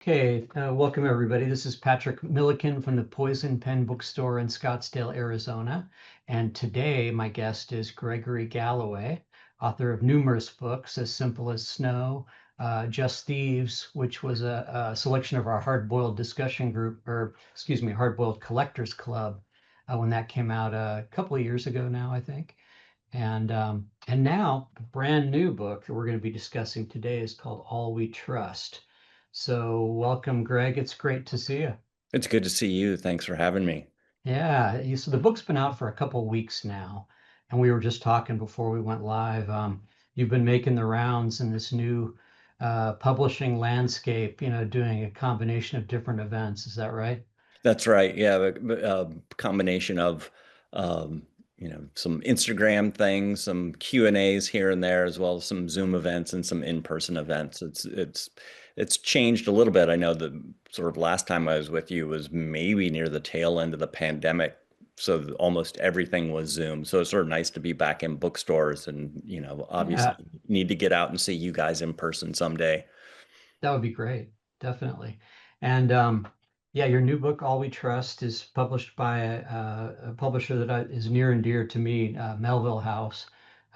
Okay, welcome everybody. This is Patrick Millikin from the Poison Pen Bookstore in Scottsdale, Arizona. And today my guest is Gregory Galloway, author of numerous books, As Simple as Snow, Just Thieves, which was a selection of our hard-boiled discussion group, or excuse me, hard-boiled collectors club, when that came out a couple of years ago now, I think. And now a brand new book that we're going to be discussing today is called All We Trust. So welcome, Greg. It's great to see you. It's good to see you. Thanks for having me. Yeah, so the book's been out for a couple weeks now, and we were just talking before we went live. You've been making the rounds in this new publishing landscape, doing a combination of different events. Is that right? That's right. Yeah, the combination of um, some Instagram things, some Q&As here and there, as well as some Zoom events and some in-person events. It's changed a little bit. I know the sort of last time I was with you was maybe near the tail end of the pandemic, so almost everything was Zoom. So it's sort of nice to be back in bookstores and, obviously Yeah, need to get out and see you guys in person someday. that would be great. Definitely. And yeah, your new book, All We Trust, is published by a publisher that is near and dear to me, Melville House.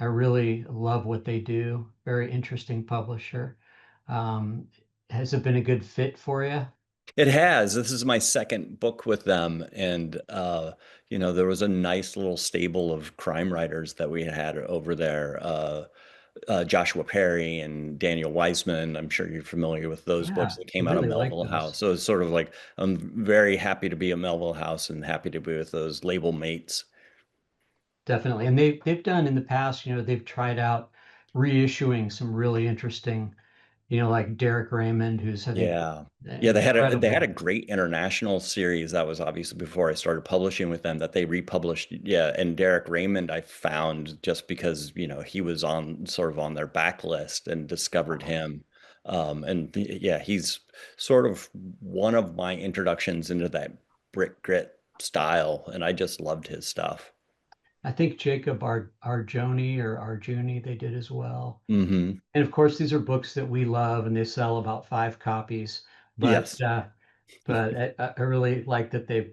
I really love what they do. Very interesting publisher. Um, has it been a good fit for you? It has. This is my second book with them, and there was a nice little stable of crime writers that we had over there. Joshua Perry and Daniel Weisman. I'm sure you're familiar with those books Yeah, that I came out of really like Melville those. House. So it's sort of like I'm very happy to be at Melville House and happy to be with those label mates. Definitely. And they've done in the past, they've tried out reissuing some really interesting, like Derek Raymond, who's I think Yeah. Yeah, they had a incredible. great international series that was obviously before I started publishing with them that they republished. Yeah, and Derek Raymond I found just because, he was on sort of on their backlist and discovered him. Yeah, he's sort of one of my introductions into that brick grit style, and I just loved his stuff. I think Jacob Arjoni or Arjuni they did as well. Hmm. And of course, these are books that we love, and they sell about five copies. But Yes. uh, but I really like that they've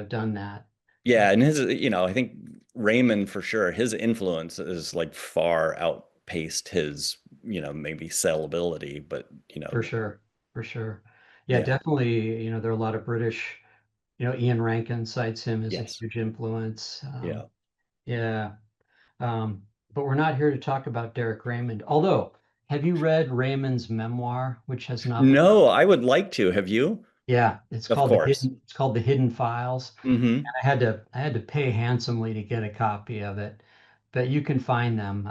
done that. Uh, Yeah, and I think Raymond for sure, his influence is like far outpaced his, maybe sellability, but for sure, for sure. Yeah, yeah. definitely. There are a lot of British. Ian Rankin cites him as a Yes. huge influence. Yeah. Yeah, but we're not here to talk about Derek Raymond. Although, have you read Raymond's memoir, which has not been? No, I would like to. Have you? Yeah, it's Of called the course. Hidden. It's called the Hidden Files. Hmm. I had to pay handsomely to get a copy of it, but you can find them.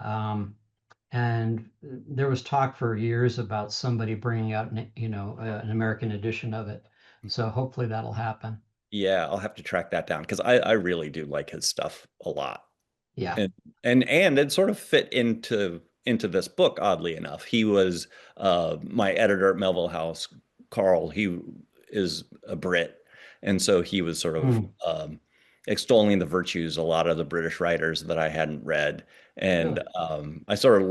And there was talk for years about somebody bringing out, an American edition of it. So hopefully that'll happen. Yeah, I'll have to track that down because I really do like his stuff a lot. Yeah. And and it sort of fit into this book, oddly enough. He was my editor at Melville House, Carl. He is a Brit, and so he was sort of Hmm. extolling the virtues of a lot of the British writers that I hadn't read. And Really? I sort of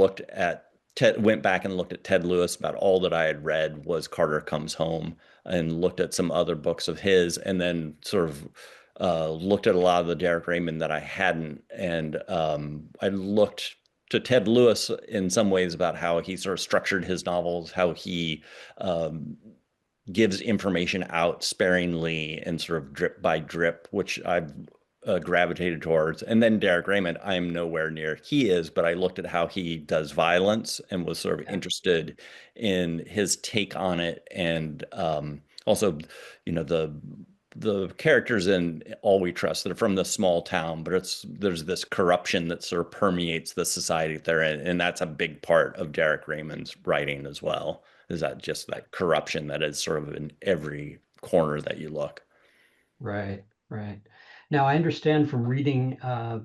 went back and looked at Ted Lewis. About all that I had read was Carter Comes Home, and looked at some other books of his, and then sort of looked at a lot of the Derek Raymond that I hadn't, and I looked to Ted Lewis in some ways about how he sort of structured his novels, how he um, gives information out sparingly and sort of drip by drip, which I've gravitated towards. And then Derek Raymond, I'm nowhere near he is, but I looked at how he does violence and was sort of Yeah. interested in his take on it, and also, the characters in All We Trust that are from the small town, but there's this corruption that sort of permeates the society that they're in, and that's a big part of Derek Raymond's writing as well. Is that just that corruption that is sort of in every corner that you look? Right, right. Now, I understand from reading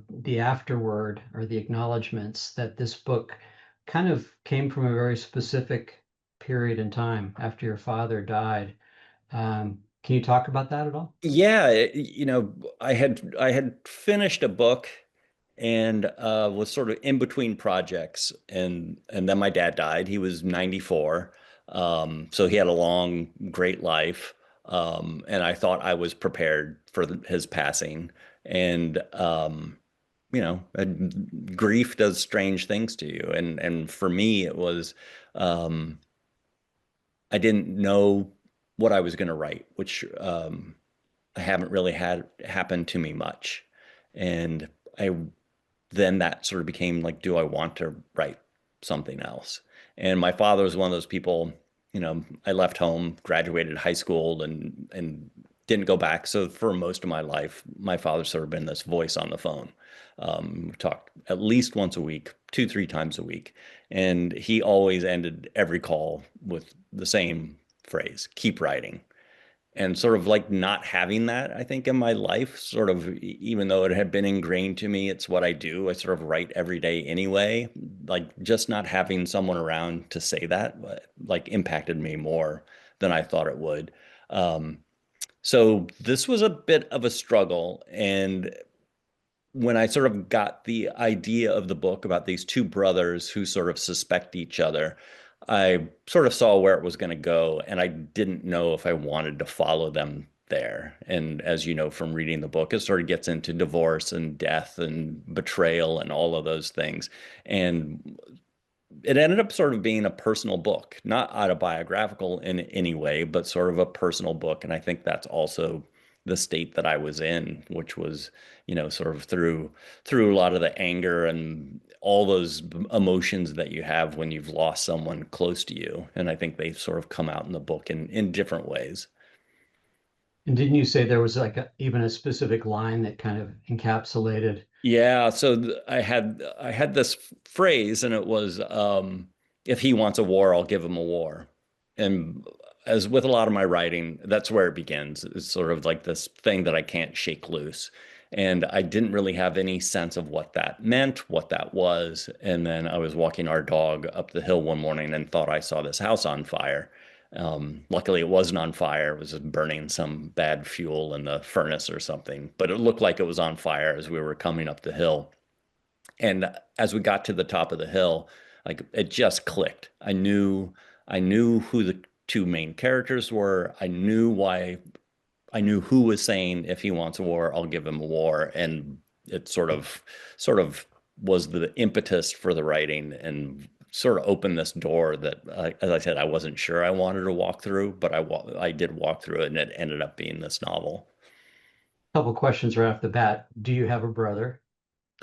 the afterword or the acknowledgments that this book kind of came from a very specific period in time after your father died. Can you talk about that at all? Yeah, I had finished a book and was sort of in between projects, and then my dad died. He was 94. So he had a long, great life. And I thought I was prepared for his passing. And, grief does strange things to you. And for me, it was, um, I didn't know what I was going to write, which I haven't really had happen to me much. And I then that sort of became like, do I want to write something else? And my father was one of those people, I left home, graduated high school and didn't go back. So for most of my life, my father's sort of been this voice on the phone. We talked at least once a week, two, three times a week. And he always ended every call with the same phrase, keep writing. And sort of like not having that, I think, in my life, sort of, even though it had been ingrained to me, it's what I do. I sort of write every day anyway. Like just not having someone around to say that, like impacted me more than I thought it would. Um, so this was a bit of a struggle. And when I sort of got the idea of the book about these two brothers who sort of suspect each other, I sort of saw where it was going to go, and I didn't know if I wanted to follow them there. And as you know from reading the book, it sort of gets into divorce and death and betrayal and all of those things. And it ended up sort of being a personal book, not autobiographical in any way, but sort of a personal book. And I think that's also the state that I was in, which was, sort of through a lot of the anger and all those emotions that you have when you've lost someone close to you. And I think they sort of come out in the book in different ways. And didn't you say there was like even a specific line that kind of encapsulated? Yeah, so I had this phrase, and it was, if he wants a war, I'll give him a war. And as with a lot of my writing, that's where it begins. It's sort of like this thing that I can't shake loose. And I didn't really have any sense of what that meant, what that was. And then I was walking our dog up the hill one morning and thought I saw this house on fire. Luckily, it wasn't on fire. It was just burning some bad fuel in the furnace or something, but it looked like it was on fire as we were coming up the hill. And as we got to the top of the hill, like it just clicked. I knew who the two main characters were. I knew who was saying, if he wants a war, I'll give him a war. And it sort of was the impetus for the writing and sort of opened this door that, as I said, I wasn't sure I wanted to walk through, but I did walk through it, and it ended up being this novel. Couple questions right off the bat. Do you have a brother?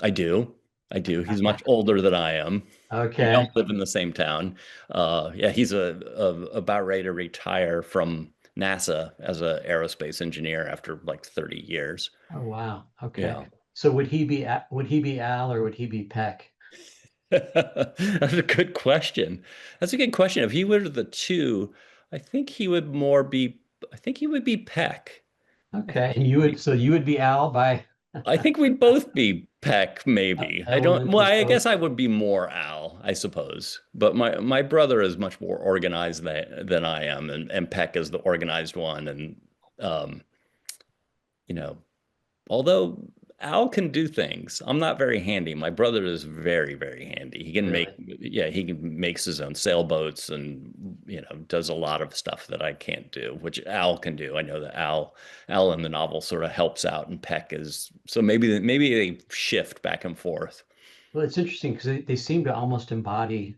I do. I do. He's much older than I am. We don't Okay. live in the same town. Yeah, he's about ready to retire from NASA as an aerospace engineer after like 30 years. Oh, wow. Okay. Yeah. So would he be Al or would he be Peck? That's a good question. That's a good question. If he were the two, I think he would more be, I think he would be Peck. I think Okay. And he you would would be, so you would be Al by I think we'd both be Peck, maybe. I don't, well, elemental I guess code. I would be more Al, I suppose. But my brother is much more organized than I am, and Peck is the organized one. And um, you know, although Al can do things, I'm not very handy. My brother is very, very handy. He can make, Really? yeah, he can makes his own sailboats and does a lot of stuff that I can't do, which Al can do. I know that Al in the novel sort of helps out, and Peck is so maybe they shift back and forth. Well, it's interesting because they seem to almost embody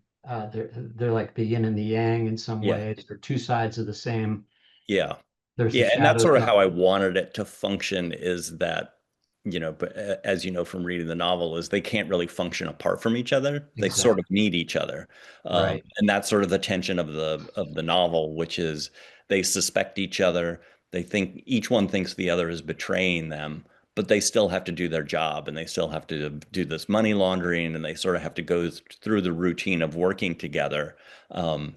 they're like the yin and the yang in some Yeah, ways. They're two sides of the same. yeah. There's the Yeah, and that's shadow sort of side. how I wanted it to function is that, but as you know from reading the novel, is they can't really function apart from each other. They sort Exactly. of need each other. Right. And that's sort of the tension of the novel, which is they suspect each other. They think each one thinks the other is betraying them, but they still have to do their job and they still have to do this money laundering and they sort of have to go through the routine of working together. Um,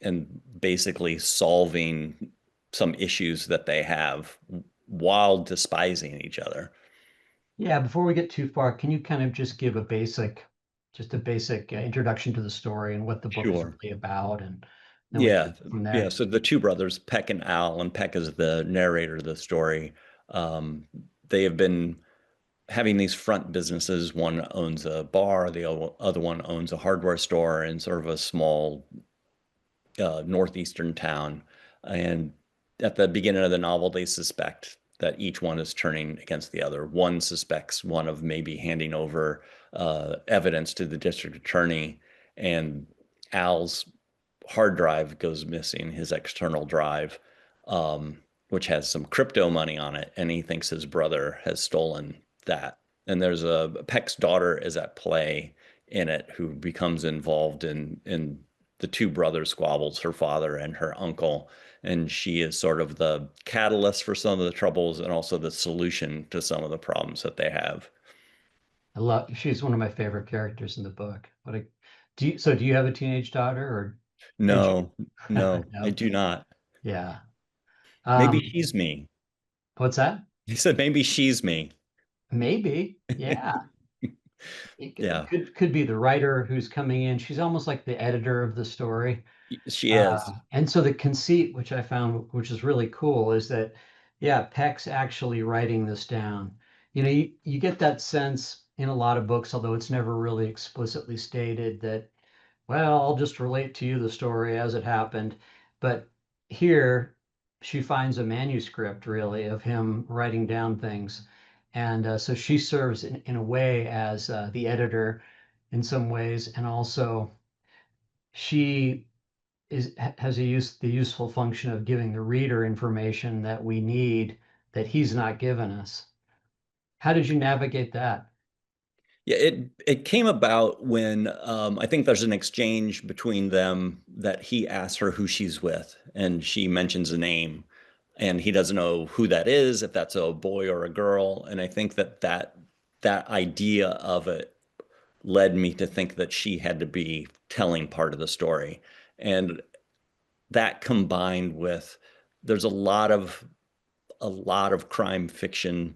and basically solving some issues that they have while despising each other. Yeah, before we get too far, can you kind of just give just a basic introduction to the story and what the book is Sure. really about, and then we can Yeah. go from Yeah. there. So the two brothers, Peck and Al, and Peck is the narrator of the story. Um, they have been having these front businesses. One owns a bar, the other one owns a hardware store and sort of a small northeastern town. And at the beginning of the novel, they suspect that each one is turning against the other. One suspects one of maybe handing over evidence to the district attorney, and Al's hard drive goes missing, his external drive, um, which has some crypto money on it, and he thinks his brother has stolen that. And there's a Peck's daughter is at play in it, who becomes involved in the two brothers squabbles, her father and her uncle, and she is sort of the catalyst for some of the troubles and also the solution to some of the problems that they have. She's one of my favorite characters in the book. Do you have a teenage daughter or did you? No, no, I No. do not. Yeah. Maybe Um, she's me. what's that? He said maybe she's me. Maybe. Yeah. It Yeah, could be the writer who's coming in. She's almost like the editor of the story. she is. And so the conceit, which I found, which is really cool, is that, yeah, Peck's actually writing this down. You get that sense in a lot of books, although it's never really explicitly stated that, well, I'll just relate to you the story as it happened. But here, she finds a manuscript really of him writing down things. And so she serves in a way as the editor in some ways, and also she has the useful function of giving the reader information that we need that he's not given us. How did you navigate that? Yeah, it came about when I think there's an exchange between them that he asks her who she's with, and she mentions a name, and he doesn't know who that is, if that's a boy or a girl. And I think that idea of it led me to think that she had to be telling part of the story. And that combined with there's a lot of crime fiction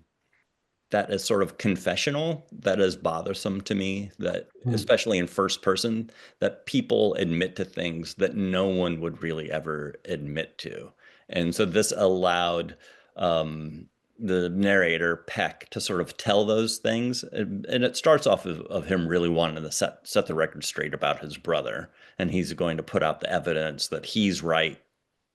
that is sort of confessional, that is bothersome to me, that Hmm. especially in first person, that people admit to things that no one would really ever admit to. And so this allowed the narrator Peck to sort of tell those things, and it starts off of him really wanting to set the record straight about his brother, and he's going to put out the evidence that he's right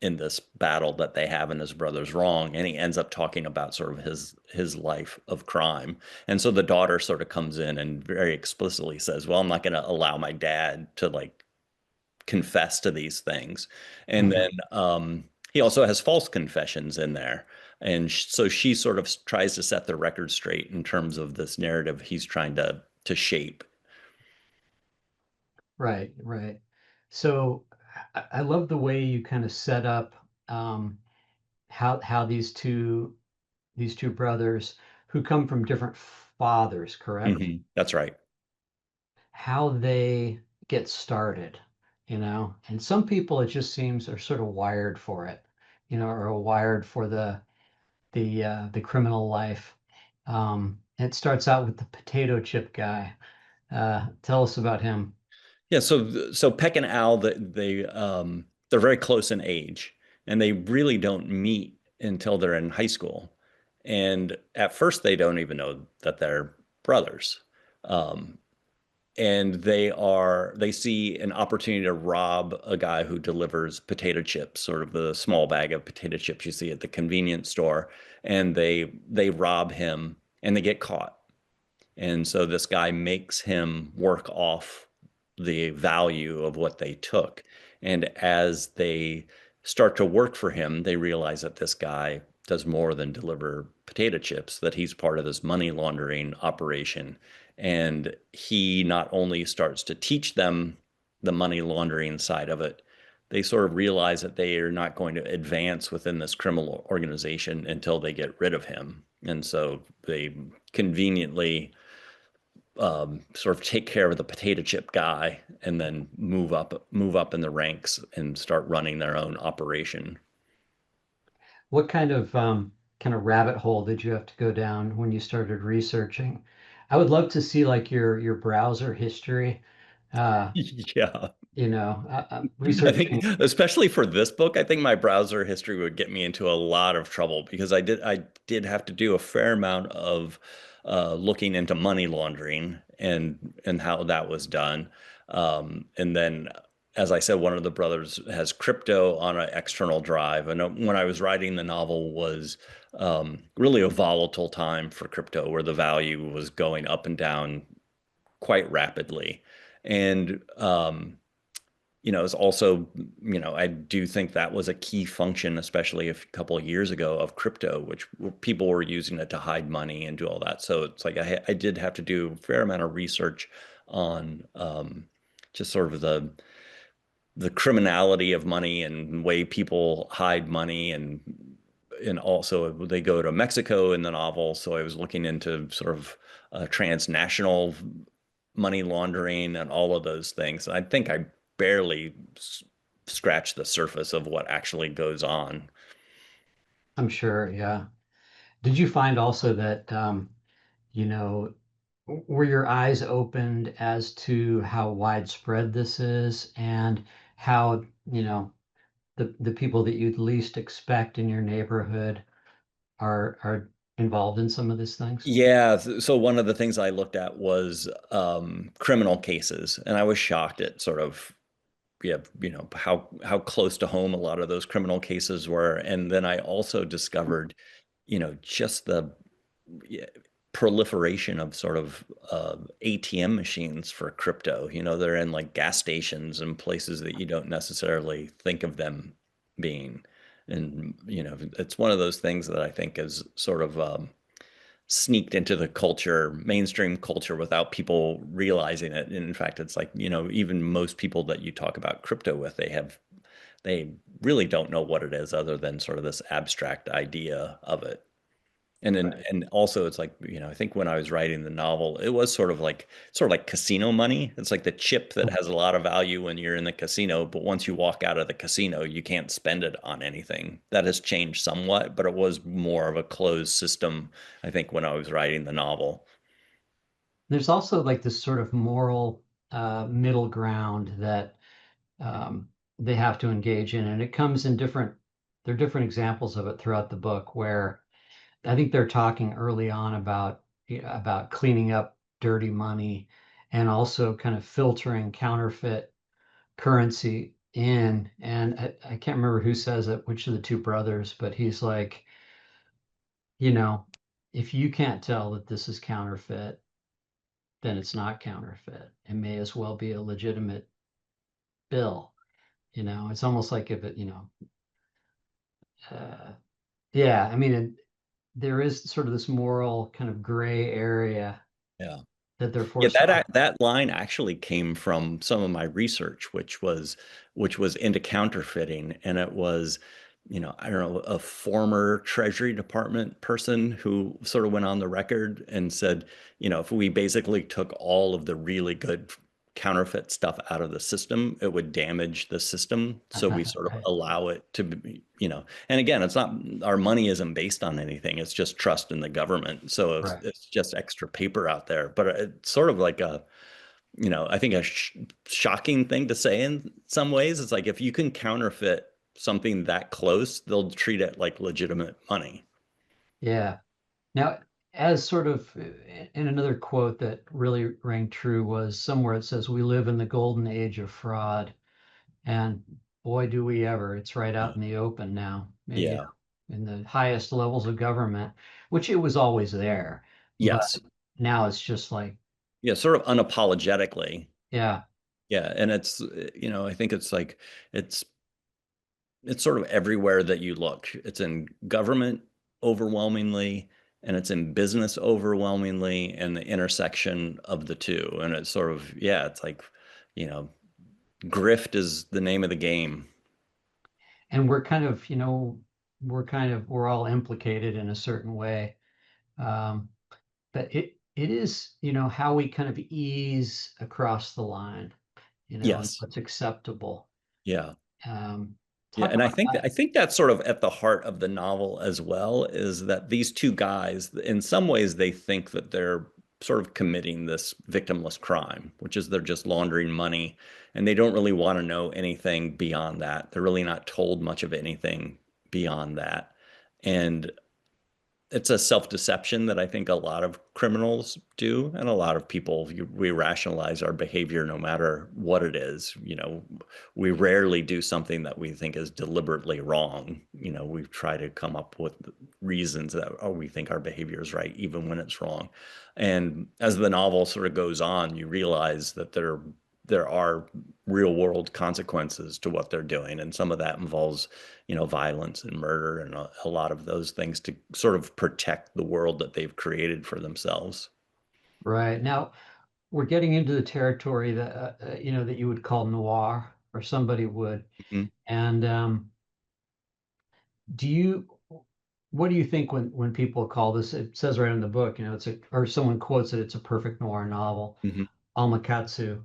in this battle that they have and his brother's wrong, and he ends up talking about sort of his life of crime. And so the daughter sort of comes in and very explicitly says, well, I'm not going to allow my dad to like confess to these things. And Mhm. then he also has false confessions in there, and so she sort of tries to set the record straight in terms of this narrative he's trying to shape. Right, right. So I love the way you kind of set up um, how these two brothers who come from different fathers, correct? That's right. How they get started. And some people it just seems are sort of wired for it, or wired for the criminal life. It starts out with the potato chip guy. Tell us about him. Yeah, so Peck and Al, they're very close in age, and they really don't meet until they're in high school. And at first, they don't even know that they're brothers. Um, and they see an opportunity to rob a guy who delivers potato chips, sort of the small bag of potato chips you see at the convenience store, and they rob him, and they get caught. And so this guy makes him work off the value of what they took. And as they start to work for him, they realize that this guy does more than deliver potato chips, that he's part of this money laundering operation. And he not only starts to teach them the money laundering side of it, they sort of realize that they are not going to advance within this criminal organization until they get rid of him. And so they conveniently sort of take care of the potato chip guy and then move up in the ranks and start running their own operation. What kind of rabbit hole did you have to go down when you started researching? I would love to see like your browser history. Uh, Yeah. I think researching. especially for this book, I think my browser history would get me into a lot of trouble because I did have to do a fair amount of looking into money laundering and how that was done. And then as I said, one of the brothers has crypto on an external drive. And when I was writing the novel was really a volatile time for crypto where the value was going up and down quite rapidly. And it's also, I do think that was a key function, especially a couple of years ago, of crypto, which people were using it to hide money and do all that. So it's like I did have to do a fair amount of research on just sort of the criminality of money and way people hide money, and also they go to Mexico in the novel. So I was looking into sort of transnational money laundering and all of those things. I think I barely scratched the surface of what actually goes on. I'm sure, yeah. Did you find also that, you know, were your eyes opened as to how widespread this is and how, the people that you'd least expect in your neighborhood are involved in some of these things? Yeah, so one of the things I looked at was criminal cases, and I was shocked at sort of yeah, how close to home a lot of those criminal cases were. And then I also discovered, just the yeah, proliferation of sort of ATM machines for crypto. They're in like gas stations and places that you don't necessarily think of them being. And, it's one of those things that I think is sort of sneaked into the culture, mainstream culture, without people realizing it. And in fact, it's like, even most people that you talk about crypto with, they really don't know what it is other than sort of this abstract idea of it. And then, Right. and also it's like, I think when I was writing the novel, it was sort of like casino money. It's like the chip that has a lot of value when you're in the casino, but once you walk out of the casino, you can't spend it on anything. That has changed somewhat, but it was more of a closed system, I think, when I was writing the novel. There's also like this sort of moral middle ground that they have to engage in, and it comes in there are different examples of it throughout the book where I think they're talking early on about about cleaning up dirty money and also kind of filtering counterfeit currency in. And I can't remember who says it, which of the two brothers, but he's like, you know, if you can't tell that this is counterfeit, then it's not counterfeit. It may as well be a legitimate bill. It's almost like if it, uh, yeah, I mean, there is sort of this moral kind of gray area Yeah. that they're Yeah, forced to that line actually came from some of my research, which was into counterfeiting, and it was, I don't know, a former Treasury Department person who sort of went on the record and said, if we basically took all of the really good counterfeit stuff out of the system, it would damage the system. So we sort of right, allow it to be, and again, it's not, our money isn't based on anything. It's just trust in the government. So it's, right. it's just extra paper out there. But it's sort of like I think a shocking thing to say in some ways. It's like if you can counterfeit something that close, they'll treat it like legitimate money. Yeah. Now, as sort of in another quote that really rang true was somewhere it says, "We live in the golden age of fraud." And boy, do we ever. It's right Yeah. out in the open now, Yeah. in the highest levels of government, which it was always there. But Yes. now it's just like, Yeah. Sort of unapologetically. yeah, Yeah. And it's, I think it's like, it's, it's sort of everywhere that you look. It's in government overwhelmingly, and it's in business overwhelmingly, and the intersection of the two. And it's sort of, yeah, it's like, you know, grift is the name of the game. and we're kind of, we're all implicated in a certain way. Um, but it is, how we kind of ease across the line, and Yes. what's acceptable. Yeah. Yeah, Talk and I about think that. I think that's sort of at the heart of the novel as well, is that these two guys, in some ways, they think that they're sort of committing this victimless crime, which is they're just laundering money, and they don't really want to know anything beyond that. They're really not told much of anything beyond that. And it's a self-deception that I think a lot of criminals do, and a lot of people, we rationalize our behavior no matter what it is. We rarely do something that we think is deliberately wrong. We try to come up with reasons that, oh, we think our behavior is right, even when it's wrong. And as the novel sort of goes on, you realize that there are real world consequences to what they're doing, and some of that involves violence and murder and a lot of those things to sort of protect the world that they've created for themselves. Right. Now, we're getting into the territory that that you would call noir, or somebody would. Mhm. And do you what do you think when people call this? It says right in the book, it's a or someone quotes it, it's a perfect noir novel. Mhm. Alma Katsu,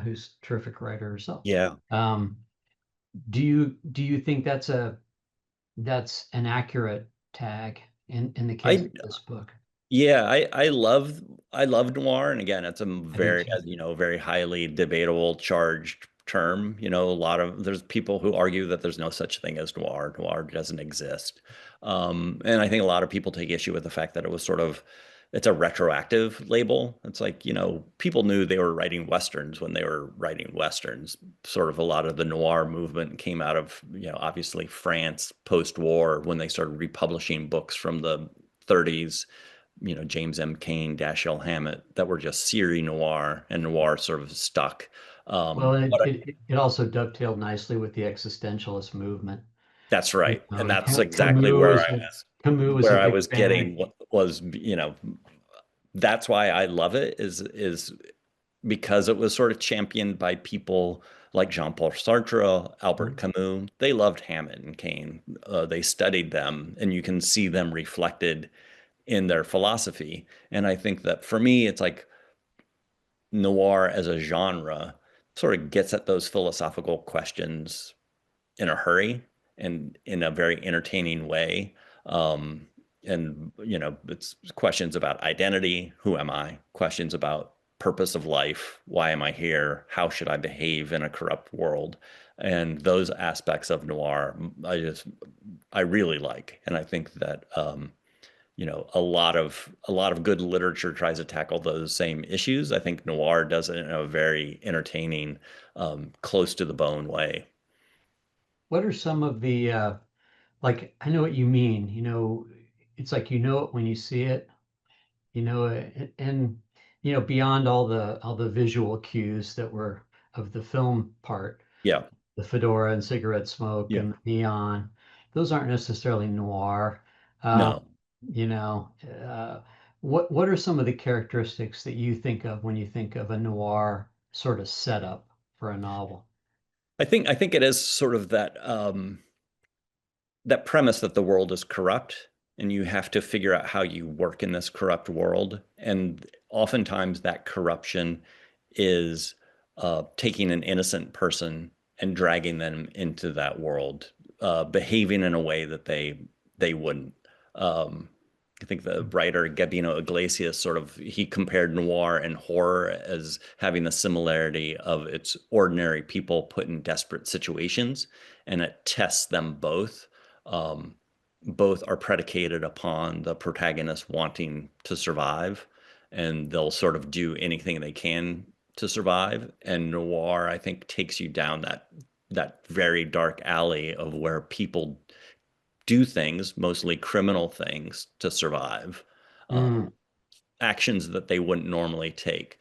who's a terrific writer herself. Yeah. Um, do you think that's an accurate tag in the case of I this book? Yeah, I love noir, and again, it's a I do very, too. very highly debatable, charged term. A lot of there's people who argue that there's no such thing as noir. Noir doesn't exist, and I think a lot of people take issue with the fact that it's a retroactive label. It's like people knew they were writing westerns when they were writing westerns. Sort of a lot of the noir movement came out of obviously France post-war when they started republishing books from the 30s, James M. Cain, Dashiell Hammett, that were just série noir, and noir sort of stuck. Well, But it also dovetailed nicely with the existentialist movement. that's right, and that's exactly Camus was a where I big was fan. getting what was, that's why I love it is because it was sort of championed by people like Jean-Paul Sartre, Albert Camus. They loved Hammett and Cain. They studied them, and you can see them reflected in their philosophy. And I think that for me, it's like noir as a genre sort of gets at those philosophical questions in a hurry and in a very entertaining way. Um, and it's questions about identity. Who am I? Questions about purpose of life. Why am I here? How should I behave in a corrupt world? And those aspects of noir, I really like. And I think that a lot of good literature tries to tackle those same issues. I think noir does it in a very entertaining, close to the bone way. What are some of the like I know what you mean, it's like you know it when you see it, and beyond all the visual cues that were of the film part, Yeah. the fedora and cigarette smoke Yeah. and the neon, those aren't necessarily noir. Um, No. you know, what are some of the characteristics that you think of when you think of a noir sort of setup for a novel? I think it is sort of that premise that the world is corrupt and you have to figure out how you work in this corrupt world. And oftentimes that corruption is taking an innocent person and dragging them into that world, behaving in a way that they wouldn't. Um, I think the writer Gabino Iglesias he compared noir and horror as having the similarity of its ordinary people put in desperate situations, and it tests them both. um, Both are predicated upon the protagonist wanting to survive, and they'll sort of do anything they can to survive. And noir, I think, takes you down that very dark alley of where people do things, mostly criminal things, to survive, uh, Mm, actions that they wouldn't normally take.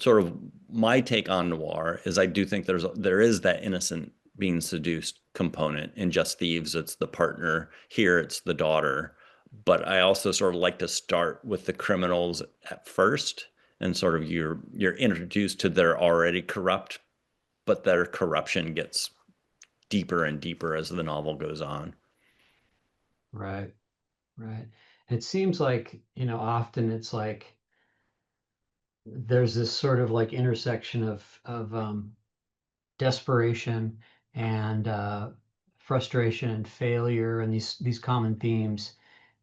Sort of my take on noir is I do think there is that innocent being seduced component. In Just Thieves, it's the partner. Here, it's the daughter. But I also sort of like to start with the criminals at first, and sort of you're introduced to their already corrupt, but their corruption gets deeper and deeper as the novel goes on. right, right. It seems like, often it's like there's this sort of like intersection of desperation and frustration and failure and these common themes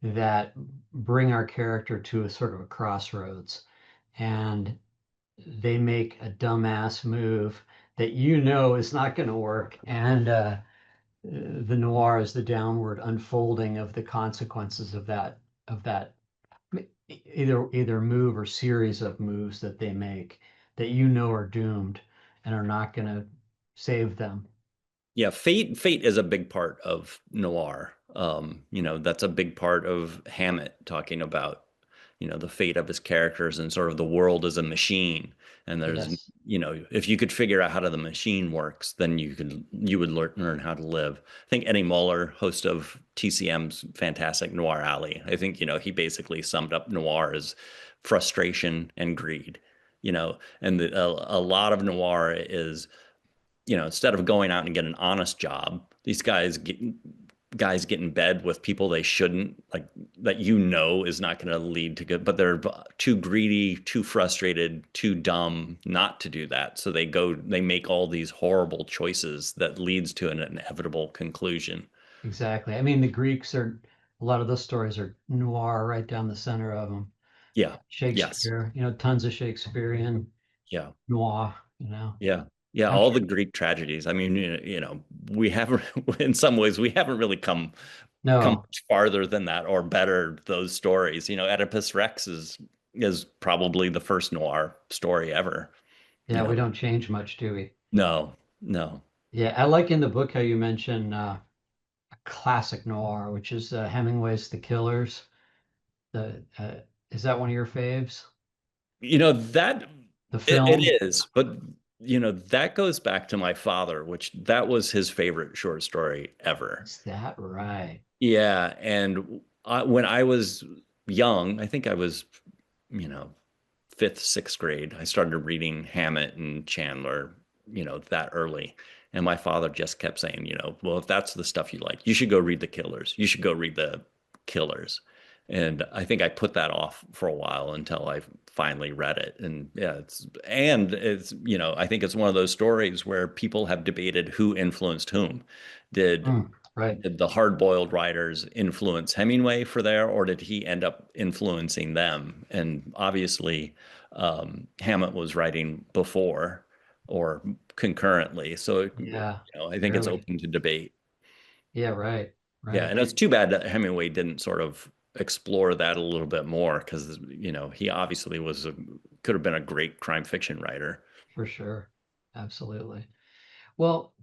that bring our character to a sort of a crossroads, and they make a dumbass move that is not going to work, and the noir is the downward unfolding of the consequences of that of that either move or series of moves that they make that you know are doomed and are not going to save them. Yeah, fate is a big part of noir. That's a big part of Hammett talking about, the fate of his characters and sort of the world as a machine. And there's, Yes, if you could figure out how the machine works, then you would learn how to live. I think Eddie Muller, host of TCM's fantastic Noir Alley, I think, he basically summed up noir as frustration and greed, and a lot of noir is instead of going out and get an honest job, these guys get in bed with people they shouldn't, like that is not going to lead to good, but they're too greedy, too frustrated, too dumb not to do that. So they make all these horrible choices that leads to an inevitable conclusion. exactly. I mean, the Greeks are a lot of those stories are noir right down the center of them. Yeah. Yes. Shakespeare, tons of Shakespearean Yeah. noir, Yeah. Yeah. I'm All the sure. Greek tragedies. I mean, we haven't, in some ways, we haven't really come No, much farther than that or better those stories. Oedipus Rex is probably the first noir story ever. yeah, You we know, don't change much, do we? no, no. Yeah, I like in the book how you mention a classic noir, which is Hemingway's The Killers. The Is that one of your faves? That The film? it is, but that goes back to my father, which that was his favorite short story ever. Is that right? Yeah, and when I was young, I think I was, you know, fifth, sixth grade, I started reading Hammett and Chandler, that early. And my father just kept saying, well, if that's the stuff you like, you should go read The Killers. You should go read The Killers. And I think I put that off for a while until I finally read it. And yeah, I think it's one of those stories where people have debated who influenced whom. Did Right. did the hard-boiled writers influence Hemingway for there, or did he end up influencing them? And obviously, Hammett was writing before or concurrently, so Yeah, I think it's clearly. open to debate. Yeah, right. Yeah, Right. and it's too bad that Hemingway didn't sort of explore that a little bit more because he obviously could have been a great crime fiction writer. For sure. Absolutely. Well,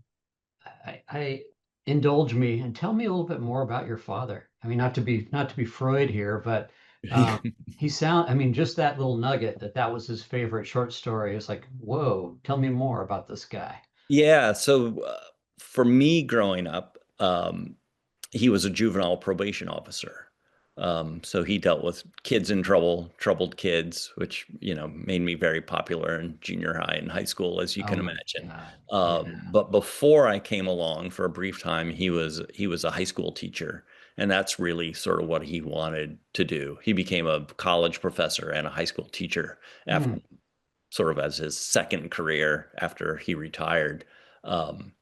I indulge me and tell me a little bit more about your father. I mean, not to be Freud here, but um, I mean, just that little nugget that was his favorite short story is like, whoa, tell me more about this guy. Yeah, so for me growing up, he was a juvenile probation officer. So he dealt with kids in trouble, troubled kids, which, made me very popular in junior high and high school, as you Oh can my imagine. God. Yeah. But before I came along for a brief time, he was a high school teacher, and that's really sort of what he wanted to do. He became a college professor and a high school teacher after Hmm. sort of as his second career after he retired. Um,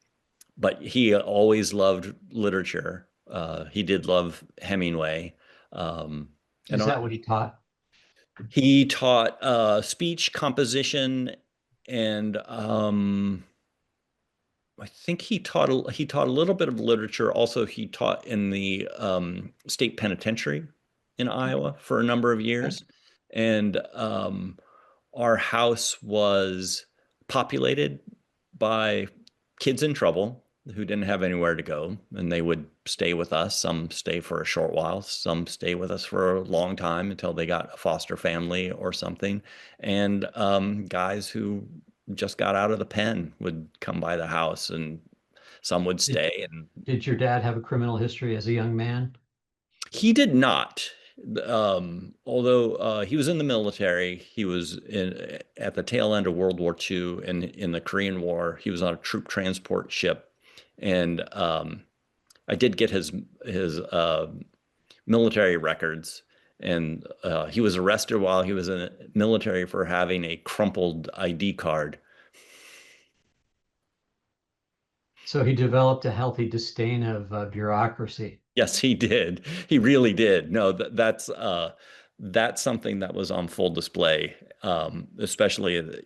but he always loved literature. He did love Hemingway. Um, and Is that what he taught? he taught speech composition, and I think he taught a little bit of literature. Also, he taught in the state penitentiary in Iowa for a number of Okay. years, and our house was populated by kids in trouble who didn't have anywhere to go, and they would stay with us. Some stay for a short while, some stay with us for a long time until they got a foster family or something. And guys who just got out of the pen would come by the house, and some would Did, stay. And did your dad have a criminal history as a young man? he did not. Although he was in the military, he was at the tail end of World War II, and in the Korean War, he was on a troop transport ship. And I did get his military records, and he was arrested while he was in the military for having a crumpled ID card. So he developed a healthy disdain of bureaucracy. Yes, he did. He really did. No, that's something that was on full display. Especially,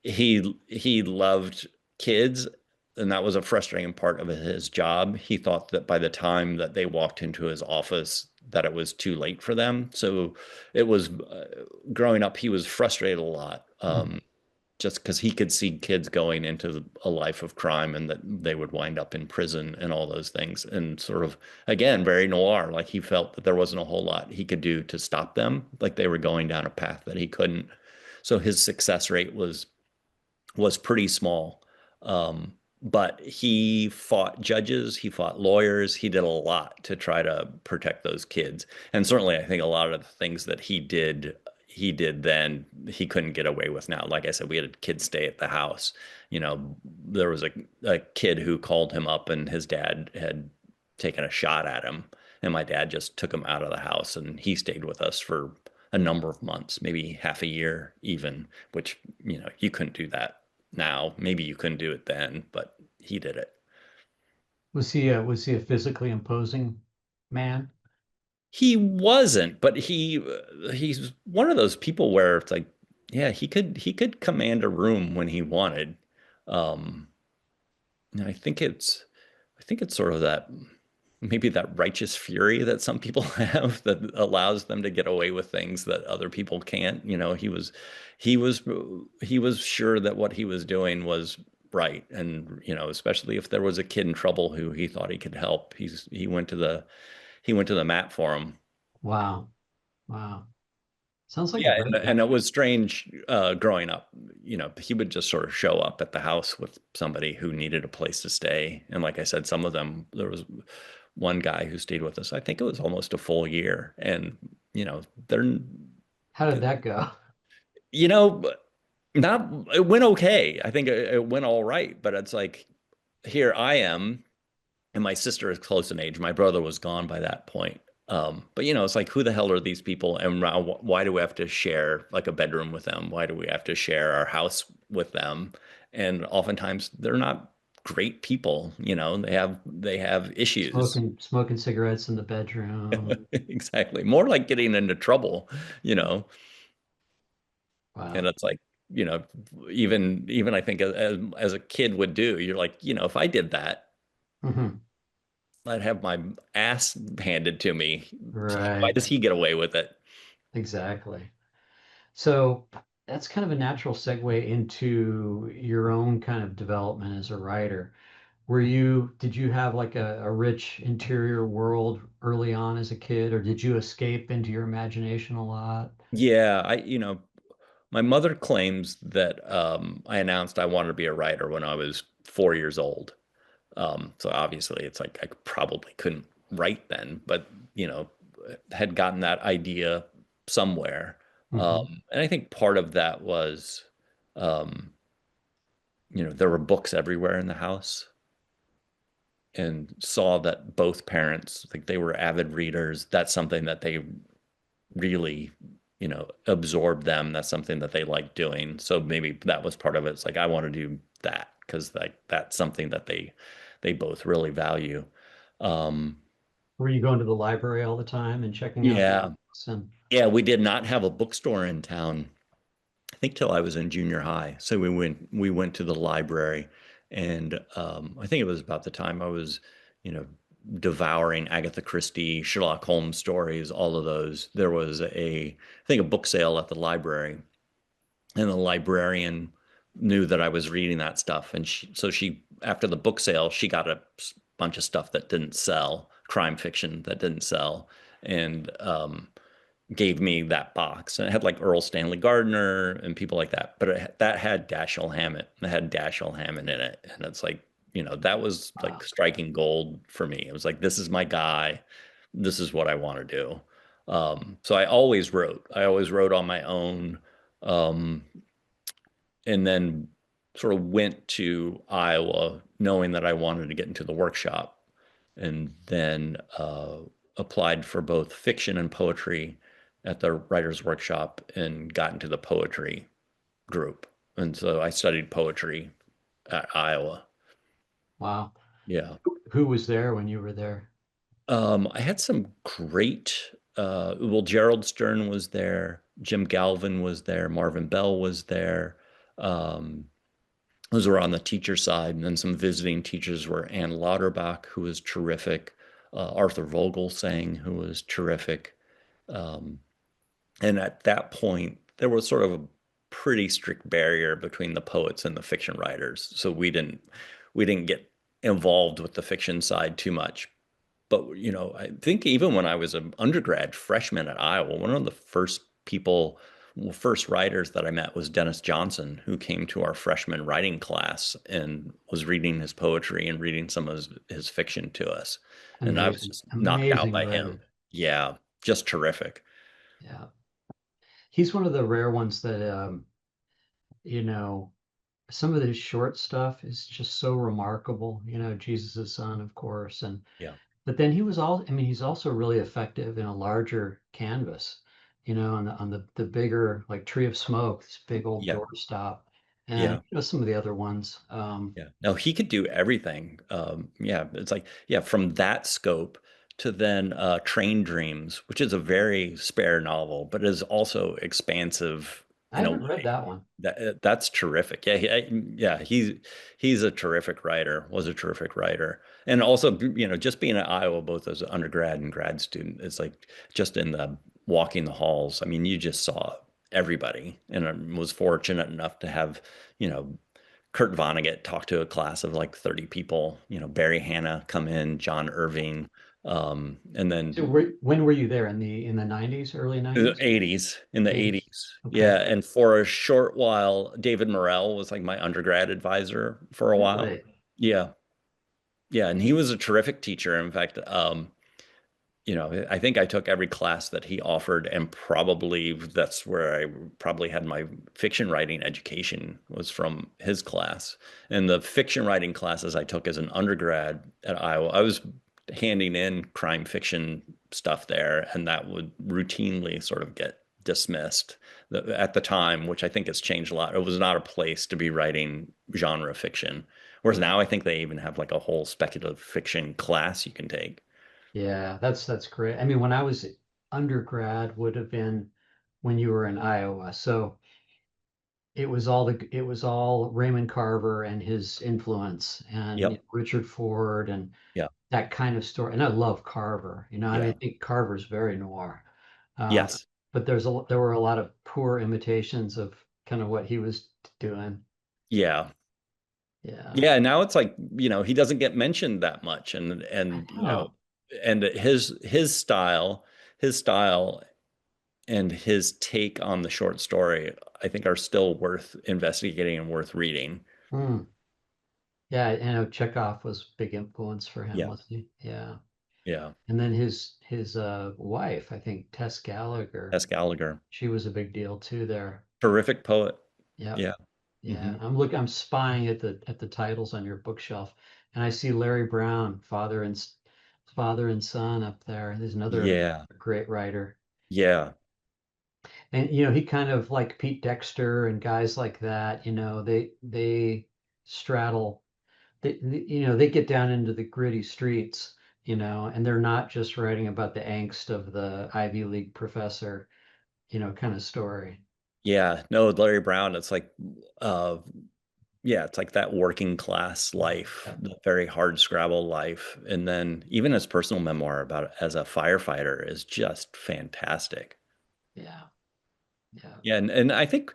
he loved kids, and that was a frustrating part of his job. He thought that by the time that they walked into his office, that it was too late for them. So it was growing up, he was frustrated a lot. Mhm. Just because he could see kids going into a life of crime and that they would wind up in prison and all those things. And sort of, again, very noir. Like he felt that there wasn't a whole lot he could do to stop them. Like they were going down a path that he couldn't. So his success rate was pretty small. But he fought judges, he fought lawyers, he did a lot to try to protect those kids. And certainly, I think a lot of the things that he did then, he couldn't get away with now. Like I said, we had a kid stay at the house. You know, there was a kid who called him up, and his dad had taken a shot at him. And my dad just took him out of the house, and he stayed with us for a number of months, maybe half a year even, which, you couldn't do that now. Maybe you couldn't do it then, but he did it. Was he a physically imposing man? He wasn't, but he's one of those people where it's like, yeah, he could command a room when he wanted. Um, and I think it's sort of that maybe that righteous fury that some people have that allows them to get away with things that other people can't. He was he was sure that what he was doing was right. And, especially if there was a kid in trouble who he thought he could help, he went to the mat for him. Wow. Wow. Sounds like a Yeah, and great and guy. it was strange growing up. He would just sort of show up at the house with somebody who needed a place to stay. And like I said, some of them, there was one guy who stayed with us. I think it was almost a full year. And, they're, How did that go? you know, not, it went okay. I think it went all right. But it's like, here I am, and my sister is close in age. My brother was gone by that point. But it's like, who the hell are these people, and why do we have to share like a bedroom with them? Why do we have to share our house with them? And oftentimes they're not great people. They have issues. Smoking cigarettes in the bedroom. Exactly. More like getting into trouble, you know. And Wow. it's like, you know, even I think as a kid would do, you're like, if I did that, Hmm. I'd have my ass handed to me. It's like, why Right. does he get away with it? Exactly. So that's kind of a natural segue into your own kind of development as a writer. Did you have like a rich interior world early on as a kid, or did you escape into your imagination a lot? Yeah, my mother claims that I announced I wanted to be a writer when I was 4 years old. So obviously, it's like I probably couldn't write then, but had gotten that idea somewhere. Hmm. And I think part of that was, um, there were books everywhere in the house, and saw that both parents, like they were avid readers. That's something that they really, absorb them. That's something that they like doing. So maybe that was part of it. It's like I want to do that because like that's something that they both really value. Um, Were you going to the library all the time and checking out the yeah, books and yeah, we did not have a bookstore in town. I think till I was in junior high. So we went to the library, and I think it was about the time I was, you know, devouring Agatha Christie, Sherlock Holmes stories, all of those. There was I think a book sale at the library, and the librarian knew that I was reading that stuff, and so she after the book sale she got a bunch of stuff that didn't sell, crime fiction that didn't sell, and gave me that box. And it had like Earl Stanley Gardner and people like that, but that had Dashiell Hammett. It had Dashiell Hammett in it, and it's like, that was like wow. striking gold for me. It was like, this is my guy. This is what I want to do. So I always wrote. I always wrote on my own. Um, and then sort of went to Iowa knowing that I wanted to get into the workshop, and then applied for both fiction and poetry at the writer's workshop and got into the poetry group. And so I studied poetry at Iowa. Wow. Yeah. Who was there when you were there? I had some great, well, Gerald Stern was there, Jim Galvin was there, Marvin Bell was there. Um, those were on the teacher side. And then some visiting teachers were Ann Lauterbach, who was terrific. Arthur Vogelsang, who was terrific. Um, and at that point, there was sort of a pretty strict barrier between the poets and the fiction writers. So we didn't get involved with the fiction side too much. But I think even when I was an undergrad freshman at Iowa, one of the first writers that I met was Dennis Johnson, who came to our freshman writing class and was reading his poetry and reading some of his fiction to us. And I was Amazing, just knocked out amazing by him. writer. Yeah, just terrific. Yeah. He's one of the rare ones that, you know, some of his short stuff is just so remarkable. Jesus' Son, of course. Yeah. But then I mean, he's also really effective in a larger canvas, on the bigger, like Tree of Smoke, this big old Yeah. doorstop, and Yeah. some of the other ones. Yeah. No, he could do everything. Yeah, it's like, yeah, from that scope to then Train Dreams, which is a very spare novel, but is also expansive I in a haven't read way. that one. That's terrific. Yeah, yeah, he's a terrific writer, was a terrific writer. And also, just being at Iowa, both as an undergrad and grad student, it's like just in the walking the halls. I mean, you just saw everybody, and I was fortunate enough to have, you know, Kurt Vonnegut talk to a class of like 30 people, Barry Hanna come in, John Irving, and So then when were you there in the 90s, early the 90s? 80s, in the 80s. 80s. Okay. Yeah. And for a short while, David Morrell was like my undergrad advisor for a while. Really? Yeah. Yeah. And he was a terrific teacher. In fact, I think I took every class that he offered, and probably that's where I probably had my fiction writing education was from his class. And the fiction writing classes I took as an undergrad at Iowa, I was handing in crime fiction stuff there, and that would routinely sort of get dismissed at the time, which I think has changed a lot. It was not a place to be writing genre fiction. Whereas now I think they even have like a whole speculative fiction class you can take. Yeah, that's great. I mean, when I was undergrad would have been when you were in Iowa. So it was all Raymond Carver and his influence and Yep. Richard Ford and Yeah. that kind of story. And I love Carver. I mean, Yeah. I think Carver's very noir. Uh, Yes. but there were a lot of poor imitations of kind of what he was doing. Yeah. Yeah. Yeah. Now it's like, he doesn't get mentioned that much. I And, know. and his style and his take on the short story, I think are still worth investigating and worth reading. Hmm. Yeah, I know Chekhov was big influence for him, Yeah. wasn't he? Yeah. Yeah. And then his wife, I think Tess Gallagher, S. Gallagher, she was a big deal too there. terrific poet. Yep. Yeah. Yeah. Hmm. I'm spying at the titles on your bookshelf, and I see Larry Brown, father and son up there. There's another Yeah. great writer. Yeah. And he kind of like Pete Dexter and guys like that, they straddle they get down into the gritty streets, and they're not just writing about the angst of the Ivy League professor, kind of story. Yeah. No, Larry Brown, it's like, uh, yeah, it's like that working class life, Yeah, the very hard scrabble life. And then even his personal memoir about as a firefighter is just fantastic. yeah, yeah. Yeah, and I think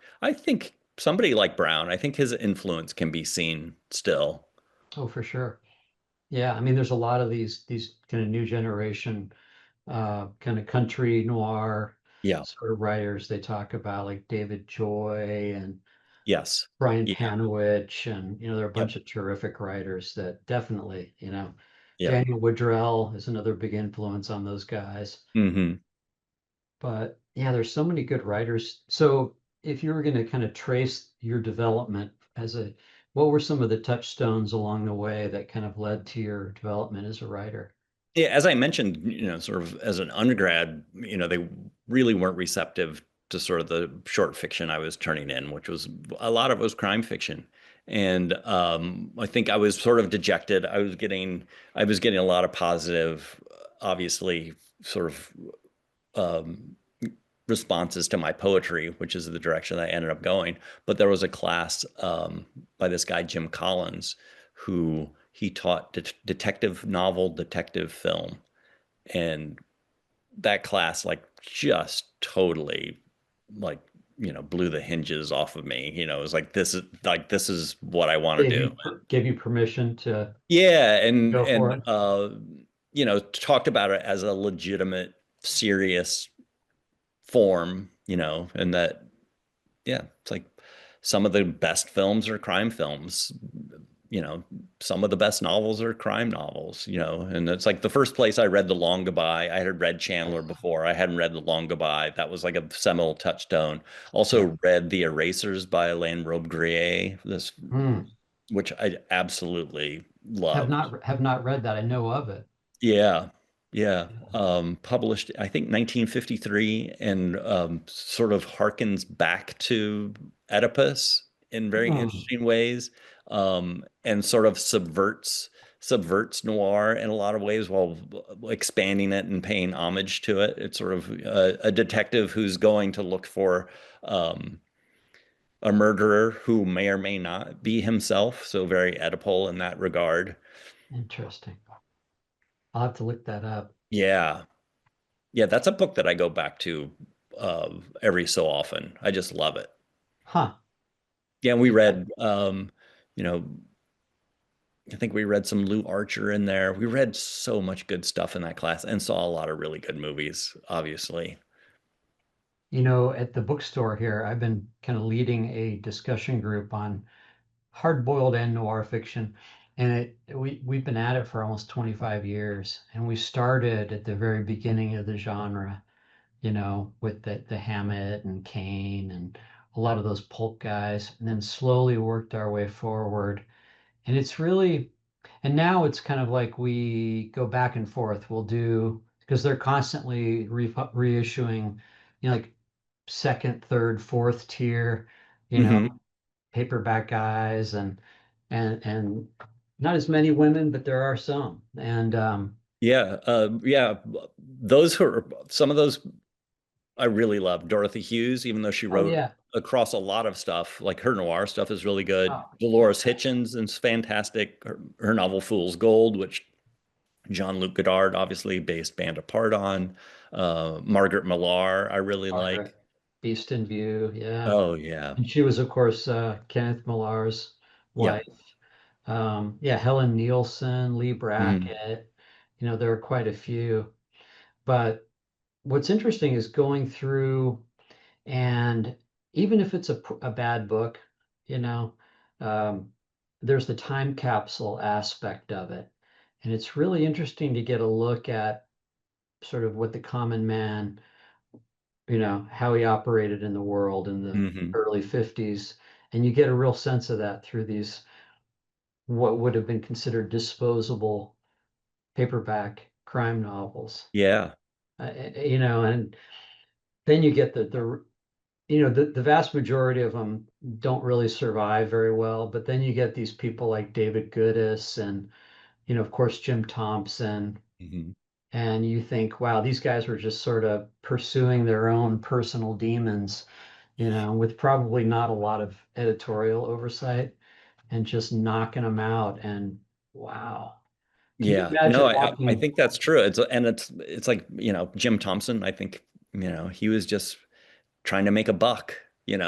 somebody like Brown, I think his influence can be seen still. Oh, for sure. Yeah, I mean, there's a lot of these kind of new generation, kind of country noir Yeah. sort of writers. They talk about like David Joy and Yes. Brian Yeah. Panowich, and there are a Yep. bunch of terrific writers that definitely, Yeah. Daniel Woodrell is another big influence on those guys. Hmm. But yeah, there's so many good writers. So if you were going to kind of trace your development what were some of the touchstones along the way that kind of led to your development as a writer? Yeah, as I mentioned, sort of as an undergrad, they really weren't receptive to sort of the short fiction I was turning in, which was a lot of it was crime fiction. And I think I was sort of dejected. I was getting a lot of positive, obviously, sort of um, responses to my poetry, which is the direction I ended up going. But there was a class by this guy, Jim Collins, who he taught detective novel, detective film. And that class like just totally like blew the hinges off of me. It was like this is what I want to do. Gave you permission to Yeah, and go for and it? talked about it as a legitimate, serious form, and that yeah, it's like some of the best films are crime films. You know, some of the best novels are crime novels, and it's like the first place I read The Long Goodbye. I had read Chandler before. I hadn't read The Long Goodbye. That was like a seminal touchstone. Yeah. Also read The Erasers by Alain Robbe-Grillet, Hmm. which I absolutely Have loved. not read that. I know of it. Yeah. Yeah. Published, I think, 1953, and sort of harkens back to Oedipus in very Hmm. interesting ways, and sort of subverts noir in a lot of ways while expanding it and paying homage to it. It's sort of a detective who's going to look for um, a murderer who may or may not be himself. So very Oedipal in that regard. Interesting. I'll have to look that up. Yeah. Yeah, that's a book that I go back to every so often. I just love it. Huh. Yeah, and we Yeah. read, you know, I think we read some Lou Archer in there. We read so much good stuff in that class and saw a lot of really good movies, obviously. At the bookstore here, I've been kind of leading a discussion group on hard-boiled and noir fiction, and we've been at it for almost 25 years, and we started at the very beginning of the genre, with the Hammett and Kane and a lot of those pulp guys, and then slowly worked our way forward. And it's really, and now it's kind of like we go back and forth. We'll do, because they're constantly reissuing, like second, third, fourth tier, you know, Hmm. paperback guys, and not as many women, but there are some. And Yeah, yeah. Those who are some of those I really love. Dorothy Hughes, even though she oh wrote yeah, across a lot of stuff, like her noir stuff is really good. oh, Dolores Hitchens is fantastic. Her novel Fool's Gold, which Jean-Luc Godard obviously based Band Apart on. Margaret Millar, I really like. Margaret, Beast in View, yeah. Oh yeah. And she was, of course, Kenneth Millar's Yep. wife. Yeah, Helen Nielsen, Lee Mhm. Brackett, there are quite a few. But what's interesting is going through, and even if it's a bad book, you know, um, there's the time capsule aspect of it. And it's really interesting to get a look at sort of what the common man, how he operated in the world in the Mhm. early 50s. And you get a real sense of that through these, what would have been considered disposable paperback crime novels. Yeah. And then you get the vast majority of them don't really survive very well, but then you get these people like David Goodis and, of course, Jim Thompson, Mhm. and you think, wow, these guys were just sort of pursuing their own personal demons, with probably not a lot of editorial oversight and just knocking them out. And wow, can you Yeah. No, imagine I walking? think that's true. It's like, Jim Thompson, I think, he was just trying to make a buck, and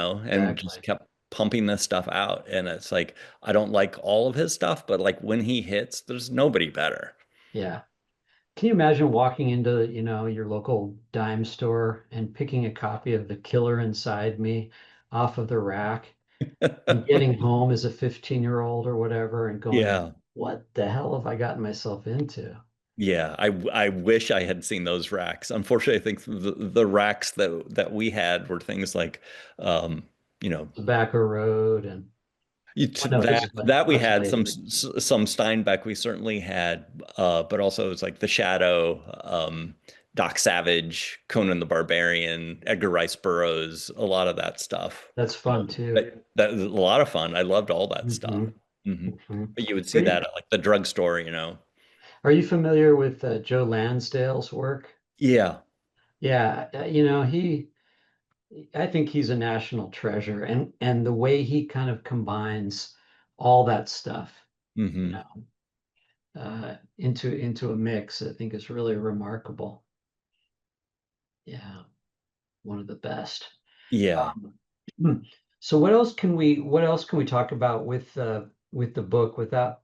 just Exactly. kept pumping this stuff out. And it's like, I don't like all of his stuff, but like when he hits, there's nobody better. Yeah. Can you imagine walking into, your local dime store and picking a copy of The Killer Inside Me off of the rack and getting home as a 15-year-old or whatever and going, Yeah. what the hell have I gotten myself into? Yeah. I wish I had seen those racks. Unfortunately, I think the racks that we had were things like, you know, Tobacco Road and, oh no, this that is that we much had later. some Steinbeck we certainly had, but also it's like The Shadow, Doc Savage, Conan the Barbarian, Edgar Rice Burroughs, a lot of that stuff. That's fun too. That was a lot of fun. I loved all that stuff. Hmm. Hmm. Hmm. But you would Are see that you, at like the drugstore, are you familiar with Joe Lansdale's work? Yeah. Yeah, I think he's a national treasure, and the way he kind of combines all that stuff, you Hmm. know. into a mix, I think is really remarkable. Yeah, one of the best. Yeah. Um, hmm. So what else can we talk about with the book without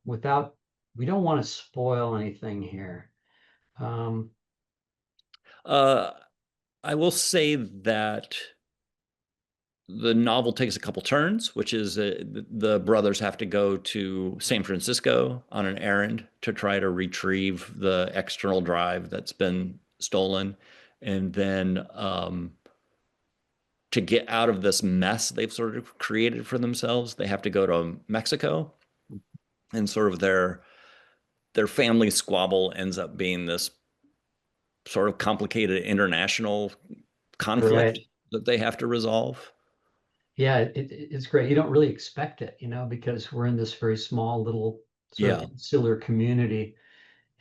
we don't want to spoil anything here. Um, Uh, I will say that the novel takes a couple turns, which is the brothers have to go to San Francisco on an errand to try to retrieve the external drive that's been stolen. And then to get out of this mess they've sort of created for themselves, they have to go to Mexico. And sort of their family squabble ends up being this sort of complicated international conflict right. that they have to resolve. Yeah, it's great. You don't really expect it, because we're in this very small little sort of Yeah. insular community.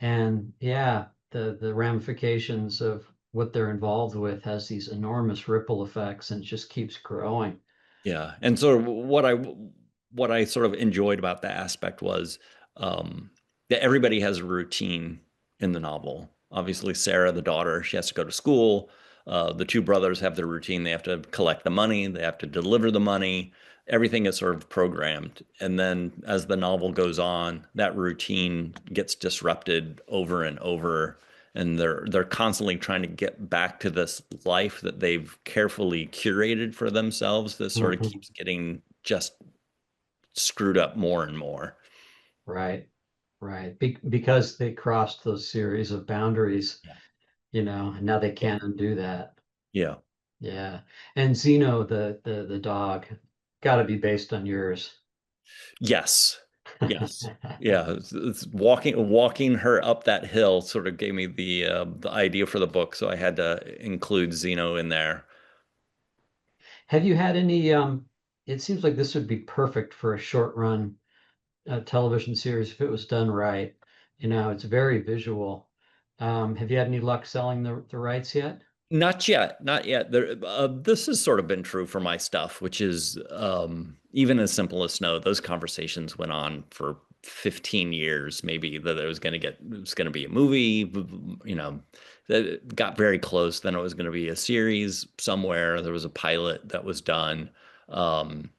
And yeah, the ramifications of what they're involved with has these enormous ripple effects and it just keeps growing. Yeah. And so what I sort of enjoyed about that aspect was that everybody has a routine in the novel. Obviously, Sarah, the daughter, she has to go to school. The two brothers have their routine. They have to collect the money, they have to deliver the money. Everything is sort of programmed. And then as the novel goes on, that routine gets disrupted over and over, and they're constantly trying to get back to this life that they've carefully curated for themselves that sort of Mhm. keeps getting just screwed up more and more. Right, right. Because they crossed those series of boundaries, Yeah. and now they Yeah. can't undo that. Yeah. Yeah. And Zeno, the dog, got to be based on yours. Yes. Yes. Yeah. It's walking her up that hill sort of gave me the idea for the book, so I had to include Zeno in there. Have you had any, it seems like this would be perfect for a short run television series if it was done right. It's very visual. Have you had any luck selling the rights yet? Not yet, not yet. This has sort of been true for my stuff, which is even as simple as snow. Those conversations went on for 15 years, maybe that it was going to be a movie, that it got very close. Then it was going to be a series somewhere. There was a pilot that was done. Um,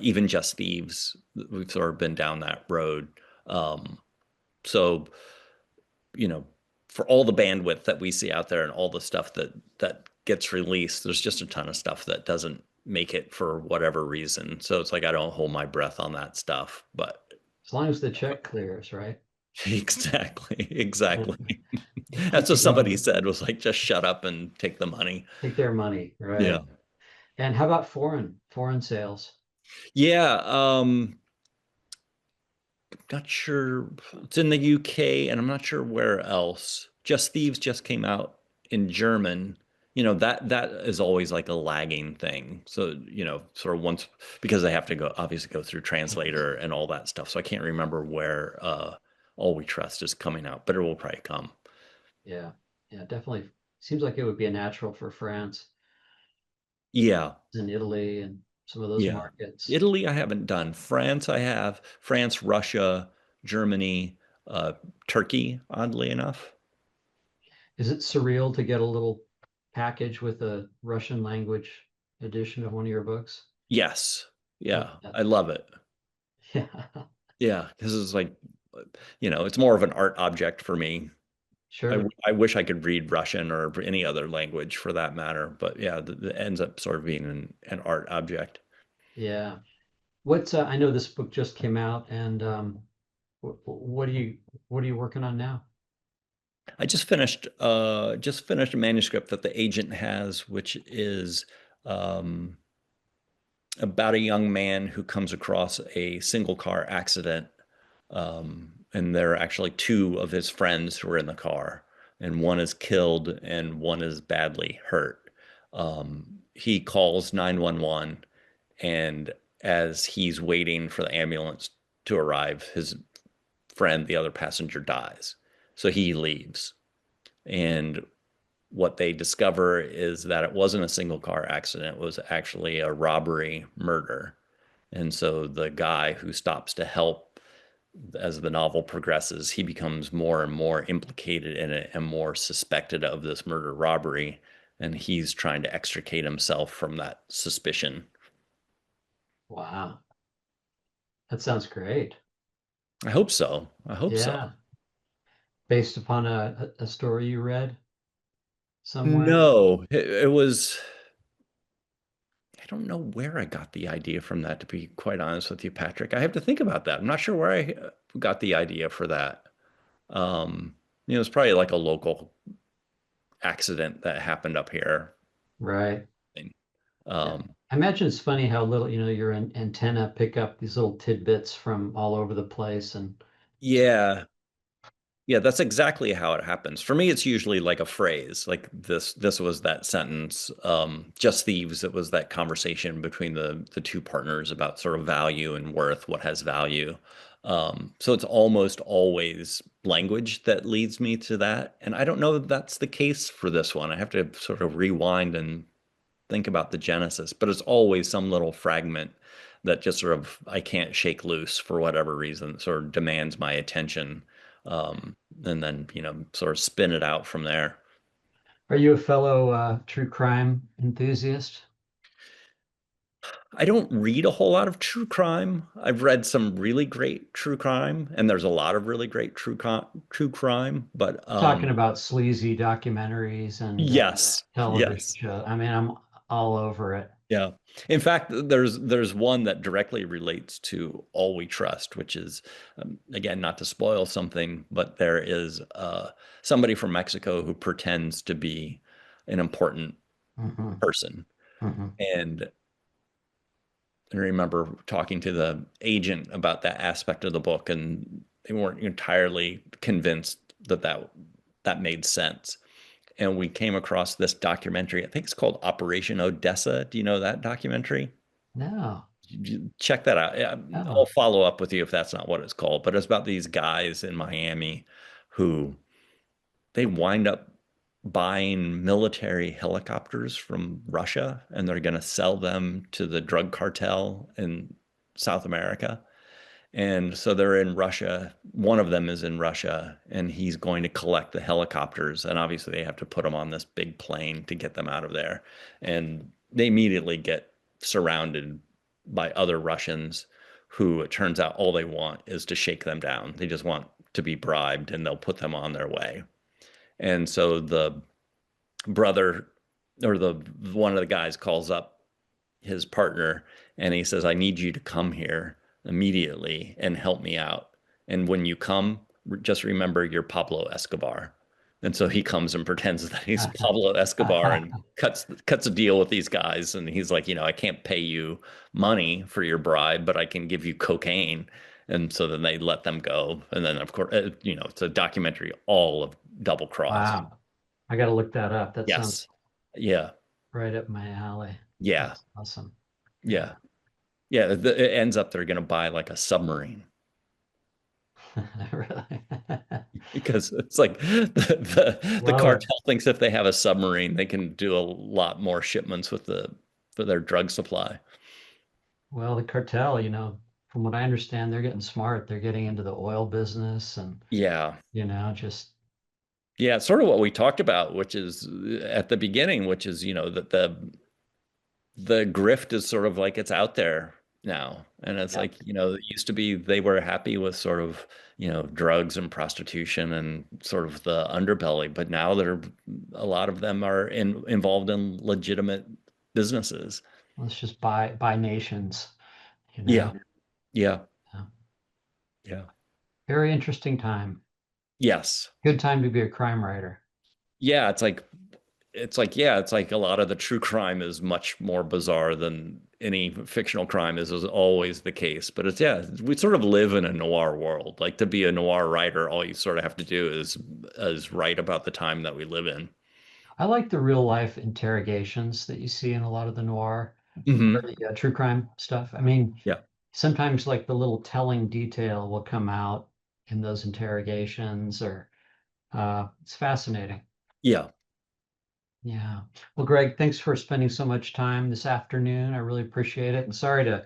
Even Just Thieves, we've sort of been down that road. Um, so you know, for all the bandwidth that we see out there and all the stuff that gets released, there's just a ton of stuff that doesn't make it for whatever reason. So it's like I don't hold my breath on that stuff. But As long as the check clears, right? exactly, exactly. That's Keep what you somebody going. said was like, just shut up and take the money. Take their money, Yeah. right? And how about foreign sales? Yeah. Not sure. It's in the UK, and I'm not sure where else. Just Thieves just came out in German. That is always like a lagging thing. So, sort of once because they have to go obviously go through translator and all that stuff. So I can't remember where All We Trust is coming out, but it will probably come. Yeah, yeah, definitely. Seems like it would be a natural for France Yeah, and Italy and some of those yeah. markets. Italy I haven't done. France I have. France, Russia, Germany, Turkey, oddly enough. Is it surreal to get a little package with a Russian language edition of one of your books? Yes. I Yeah, bet. I love it. Yeah, Yeah, this is like, it's more of an art object for me. sure. I wish I could read Russian or any other language for that matter, but yeah, it ends up sort of being an art object. Yeah. I know this book just came out, and what are you working on now? I just finished a manuscript that the agent has, which is um, about a young man who comes across a single car accident. And there are actually two of his friends who are in the car, and one is killed and one is badly hurt. He calls 911, and as he's waiting for the ambulance to arrive, his friend, the other passenger, dies. So he leaves. And what they discover is that it wasn't a single car accident, it was actually a robbery murder. And so the guy who stops to help as the novel progresses, he becomes more and more implicated in it and more suspected of this murder robbery, and he's trying to extricate himself from that suspicion. Wow. That sounds great. I hope so. I hope so. Yeah. Based upon a story you read somewhere? No, it was. I don't know where I got the idea from that, to be quite honest with you, Patrick. I have to think about that. I'm not sure where I got the idea for that. Um, it's probably like a local accident that happened up here. Right. Yeah. Um, I imagine it's funny how little, your antenna pick up these little tidbits from all over the place. And yeah, yeah, that's exactly how it happens. For me, it's usually like a phrase, like this was that sentence. Just thieves. It was that conversation between the two partners about sort of value and worth, what has value. So it's almost always language that leads me to that. And I don't know that that's the case for this one. I have to sort of rewind and think about the genesis, but it's always some little fragment that just sort of I can't shake loose for whatever reason, sort of demands my attention, and then sort of spin it out from there. are you a fellow true crime enthusiast? I don't read a whole lot of true crime. I've read some really great true crime, and there's a lot of really great true crime, but Talking about sleazy documentaries and yes, television yes. shows. I mean, I'm all over it. Yeah. In fact, there's one that directly relates to All We Trust, which is again not to spoil something, but there is somebody from Mexico who pretends to be an important Hmm. person, Hmm. and I remember talking to the agent about that aspect of the book, and they weren't entirely convinced that made sense. And we came across this documentary. I think it's called Operation Odessa. Do you know that documentary? No, Check that out. I'll no. follow up with you if that's not what it's called. But it's about these guys in Miami who they wind up buying military helicopters from Russia, and they're going to sell them to the drug cartel in South America. And so they're in Russia. One of them is in Russia, and he's going to collect the helicopters. And obviously, they have to put them on this big plane to get them out of there. And they immediately get surrounded by other Russians who it turns out all they want is to shake them down. They just want to be bribed, and they'll put them on their way. And so the brother or the one of the guys calls up his partner and he says, I need you to come here immediately and help me out. And when you come, just remember you're Pablo Escobar. And so he comes and pretends that he's Pablo Escobar and cuts a deal with these guys. And he's like, I can't pay you money for your bribe, but I can give you cocaine. And so then they let them go. And then, of course, it's a documentary all of double cross. Wow. I got to look that up. That sounds Yes. Yeah. right up my alley. Yeah. That's awesome. Yeah. Yeah. Yeah. It ends up they're going to buy like a submarine Really. because it's like the Love it. cartel thinks if they have a submarine, they can do a lot more shipments with for their drug supply. Well, the cartel, from what I understand, they're getting smart. They're getting into the oil business and, Yeah. just Yeah. It's sort of what we talked about, which is at the beginning, which is, that the grift is sort of like it's out there now. And it's yeah. like, it used to be they were happy with sort of, drugs and prostitution and sort of the underbelly, but now a lot of them are involved in legitimate businesses. Let's just buy nations, you know. Yeah. Yeah. Yeah. Yeah. Very interesting time. Yes. Good time to be a crime writer. Yeah, it's like a lot of the true crime is much more bizarre than any fictional crime is always the case. But we sort of live in a noir world. Like to be a noir writer, all you sort of have to do is write about the time that we live in. I like the real life interrogations that you see in a lot of the noir or Hmm. the true crime stuff. I mean, Yeah. sometimes like the little telling detail will come out in those interrogations or it's fascinating. Yeah. Yeah. Well, Greg, thanks for spending so much time this afternoon. I really appreciate it. And sorry to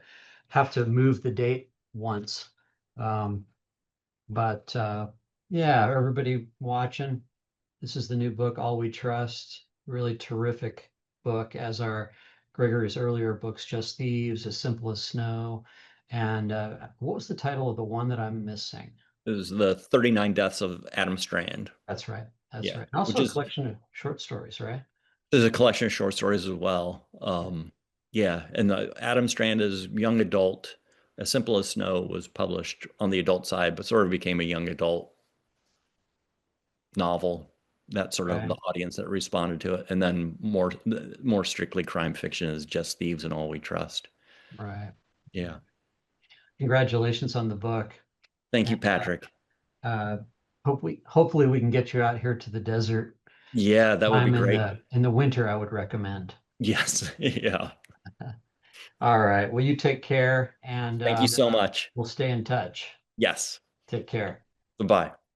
have to move the date once. Um, But yeah, everybody watching, this is the new book, All We Trust. Really terrific book, as are Gregory's earlier books, Just Thieves, As Simple as Snow. And what was the title of the one that I'm missing? It was the 39 Deaths of Adam Strand. That's right. That's Yeah, right. And also which a is collection of short stories, right? there's a collection of short stories as well. Yeah, and Adam Strand is young adult. As Simple as Snow was published on the adult side, but sort of became a young adult novel. That's sort of Right. the audience that responded to it. And then more strictly crime fiction is Just Thieves and All We Trust. Right. Yeah. Congratulations on the book. Thank And you, Patrick. uh, hopefully we can get you out here to the desert. Yeah, that would be Time in great. the winter, I would recommend. Yes. Yeah. All right. Well, you take care, and Thank you so much. we'll stay in touch. Yes. Take care. Goodbye.